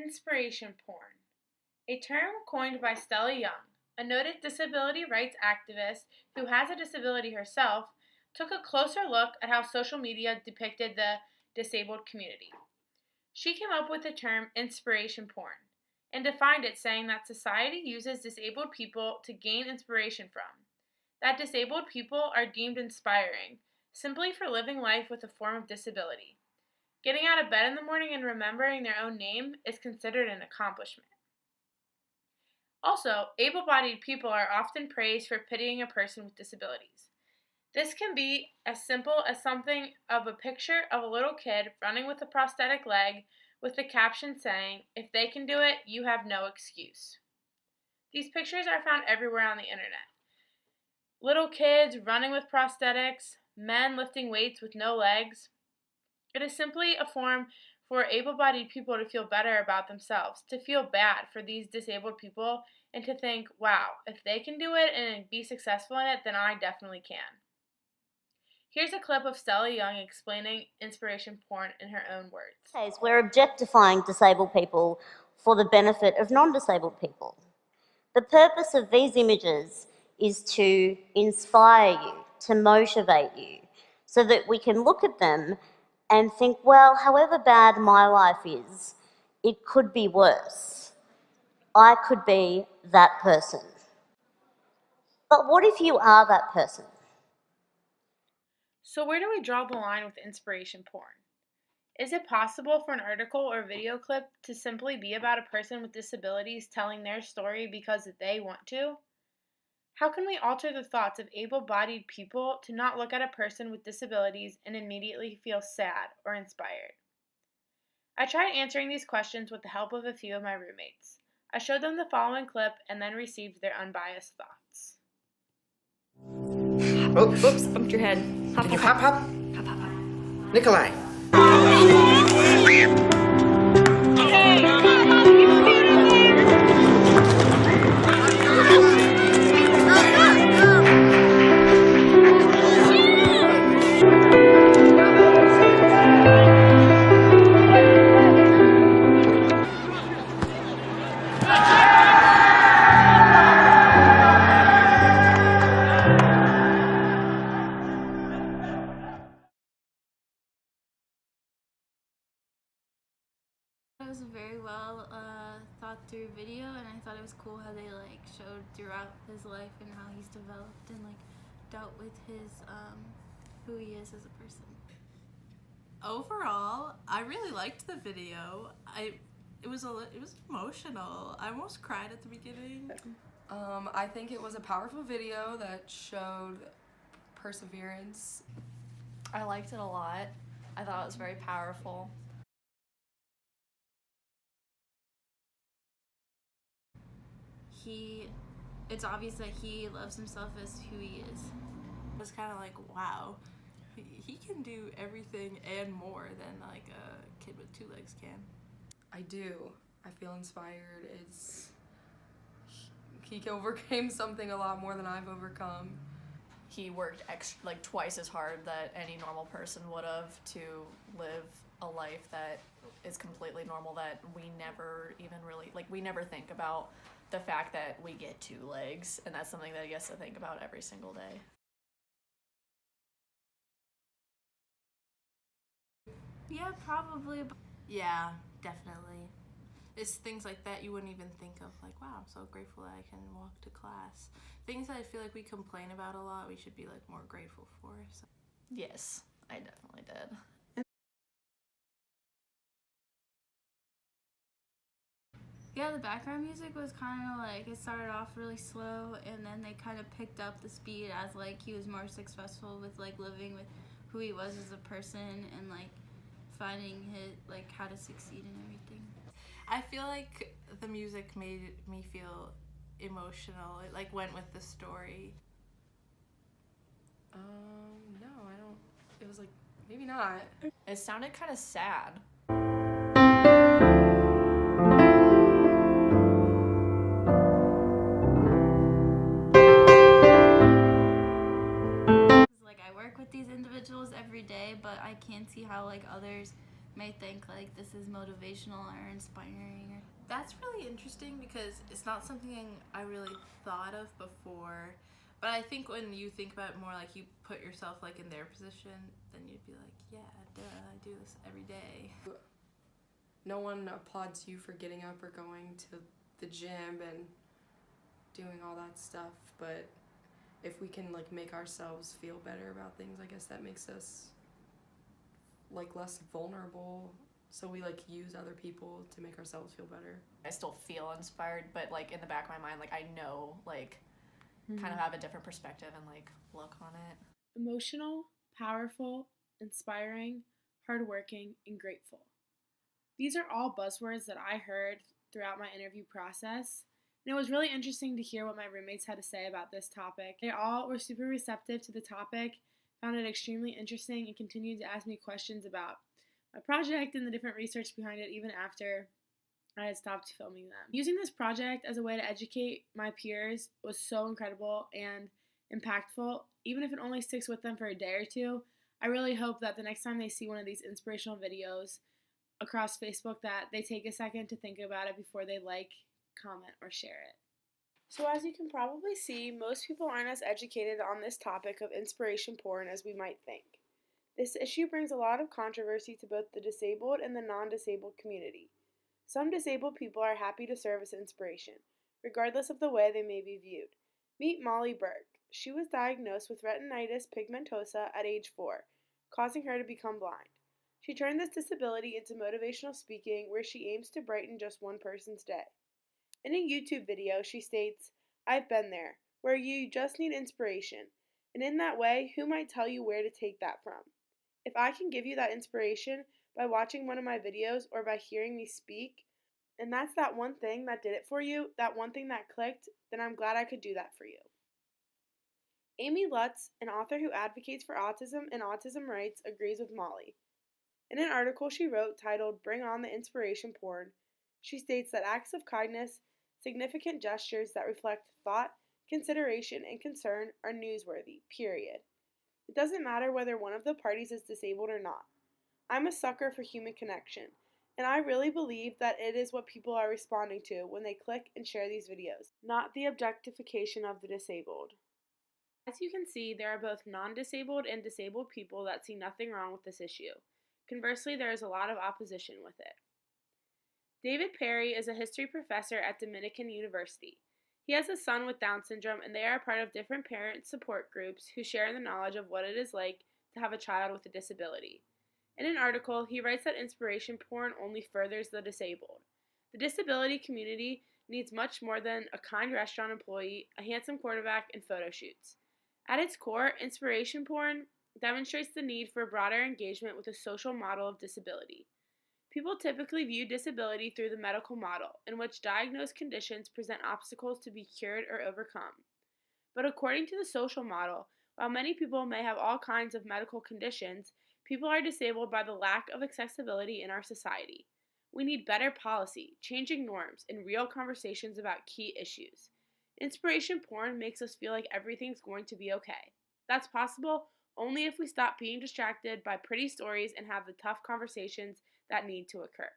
Inspiration porn, a term coined by Stella Young, a noted disability rights activist who has a disability herself, took a closer look at how social media depicted the disabled community. She came up with the term inspiration porn and defined it, saying that society uses disabled people to gain inspiration from, that disabled people are deemed inspiring simply for living life with a form of disability. Getting out of bed in the morning and remembering their own name is considered an accomplishment. Also, able-bodied people are often praised for pitying a person with disabilities. This can be as simple as something of a picture of a little kid running with a prosthetic leg with the caption saying, "If they can do it, you have no excuse." These pictures are found everywhere on the internet. Little kids running with prosthetics, men lifting weights with no legs. It is simply a form for able-bodied people to feel better about themselves, to feel bad for these disabled people, and to think, wow, if they can do it and be successful in it, then I definitely can. Here's a clip of Stella Young explaining inspiration porn in her own words. We're objectifying disabled people for the benefit of non-disabled people. The purpose of these images is to inspire you, to motivate you, so that we can look at them and think, well, however bad my life is, it could be worse. I could be that person. But what if you are that person? So where do we draw the line with inspiration porn? Is it possible for an article or video clip to simply be about a person with disabilities telling their story because they want to? How can we alter the thoughts of able-bodied people to not look at a person with disabilities and immediately feel sad or inspired? I tried answering these questions with the help of a few of my roommates. I showed them the following clip and then received their unbiased thoughts. Oh, oops, bumped your head. Hop, Can you hop, hop, hop? hop, hop, hop. Nikolai. It was a very well thought through video, and I thought it was cool how they showed throughout his life and how he's developed and dealt with his who he is as a person. Overall, I really liked the video. It was emotional. I almost cried at the beginning. I think it was a powerful video that showed perseverance. I liked it a lot. I thought it was very powerful. It's obvious that he loves himself as who he is. It was kind of like, wow, he can do everything and more than a kid with 2 legs can. I do. I feel inspired. He overcame something a lot more than I've overcome. He worked twice as hard that any normal person would have to live a life that is completely normal, that we never even really, we never think about the fact that we get 2 legs, and that's something that he has to think about every single day. Yeah, probably. Yeah, definitely. It's things like that you wouldn't even think of, wow, I'm so grateful that I can walk to class. Things that I feel like we complain about a lot, we should be more grateful for. So. Yes, I definitely did. Yeah, the background music was kind of it started off really slow, and then they kind of picked up the speed as he was more successful with living with who he was as a person and finding his how to succeed in everything. I feel like the music made me feel emotional. It went with the story. No, I don't. It was maybe not. It sounded kind of sad. I work with these individuals every day, but I can't see how others may think like this is motivational or inspiring. Or That's really interesting because it's not something I really thought of before. But I think when you think about it more, like you put yourself like in their position, then you'd be like, yeah, duh, I do this every day. No one applauds you for getting up or going to the gym and doing all that stuff, but if we can like make ourselves feel better about things, I guess that makes us like less vulnerable. So we like use other people to make ourselves feel better. I still feel inspired, but like in the back of my mind, like I know, like kind of have a different perspective and like look on it. Emotional, powerful, inspiring, hardworking, and grateful. These are all buzzwords that I heard throughout my interview process. And it was really interesting to hear what my roommates had to say about this topic. They all were super receptive to the topic, found it extremely interesting, and continued to ask me questions about my project and the different research behind it even after I had stopped filming them. Using this project as a way to educate my peers was so incredible and impactful. Even if it only sticks with them for a day or two, I really hope that the next time they see one of these inspirational videos across Facebook that they take a second to think about it before they like, comment, or share it. So as you can probably see, most people aren't as educated on this topic of inspiration porn as we might think. This issue brings a lot of controversy to both the disabled and the non-disabled community. Some disabled people are happy to serve as inspiration, regardless of the way they may be viewed. Meet Molly Burke. She was diagnosed with retinitis pigmentosa at age 4, causing her to become blind. She turned this disability into motivational speaking, where she aims to brighten just one person's day. In a YouTube video, she states, "I've been there, where you just need inspiration, and in that way, who might tell you where to take that from? If I can give you that inspiration by watching one of my videos or by hearing me speak, and that's that one thing that did it for you, that one thing that clicked, then I'm glad I could do that for you." Amy Lutz, an author who advocates for autism and autism rights, agrees with Molly. In an article she wrote titled "Bring on the Inspiration Porn," she states that acts of kindness, significant gestures that reflect thought, consideration, and concern are newsworthy, period. It doesn't matter whether one of the parties is disabled or not. I'm a sucker for human connection, and I really believe that it is what people are responding to when they click and share these videos, not the objectification of the disabled. As you can see, there are both non-disabled and disabled people that see nothing wrong with this issue. Conversely, there is a lot of opposition with it. David Perry is a history professor at Dominican University. He has a son with Down syndrome, and they are part of different parent support groups who share the knowledge of what it is like to have a child with a disability. In an article, he writes that inspiration porn only furthers the disabled. The disability community needs much more than a kind restaurant employee, a handsome quarterback, and photo shoots. At its core, inspiration porn demonstrates the need for broader engagement with a social model of disability. People typically view disability through the medical model, in which diagnosed conditions present obstacles to be cured or overcome. But according to the social model, while many people may have all kinds of medical conditions, people are disabled by the lack of accessibility in our society. We need better policy, changing norms, and real conversations about key issues. Inspiration porn makes us feel like everything's going to be okay. That's possible only if we stop being distracted by pretty stories and have the tough conversations that need to occur.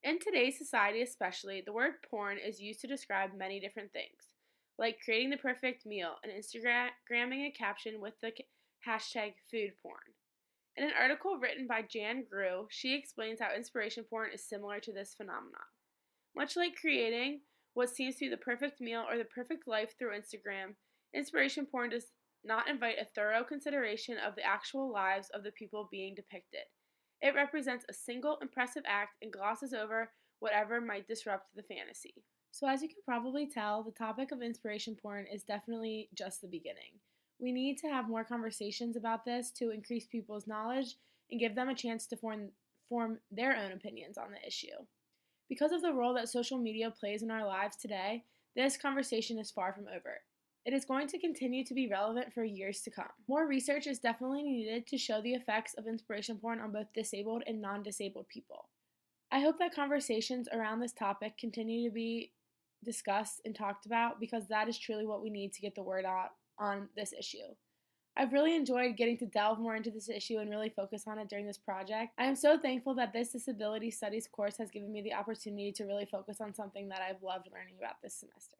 In today's society especially, the word porn is used to describe many different things, like creating the perfect meal and Instagramming a caption with the hashtag food porn. In an article written by Jan Grew, she explains how inspiration porn is similar to this phenomenon. Much like creating what seems to be the perfect meal or the perfect life through Instagram, inspiration porn does not invite a thorough consideration of the actual lives of the people being depicted. It represents a single impressive act and glosses over whatever might disrupt the fantasy. So as you can probably tell, the topic of inspiration porn is definitely just the beginning. We need to have more conversations about this to increase people's knowledge and give them a chance to form their own opinions on the issue. Because of the role that social media plays in our lives today, this conversation is far from over. It is going to continue to be relevant for years to come. More research is definitely needed to show the effects of inspiration porn on both disabled and non-disabled people. I hope that conversations around this topic continue to be discussed and talked about, because that is truly what we need to get the word out on this issue. I've really enjoyed getting to delve more into this issue and really focus on it during this project. I am so thankful that this disability studies course has given me the opportunity to really focus on something that I've loved learning about this semester.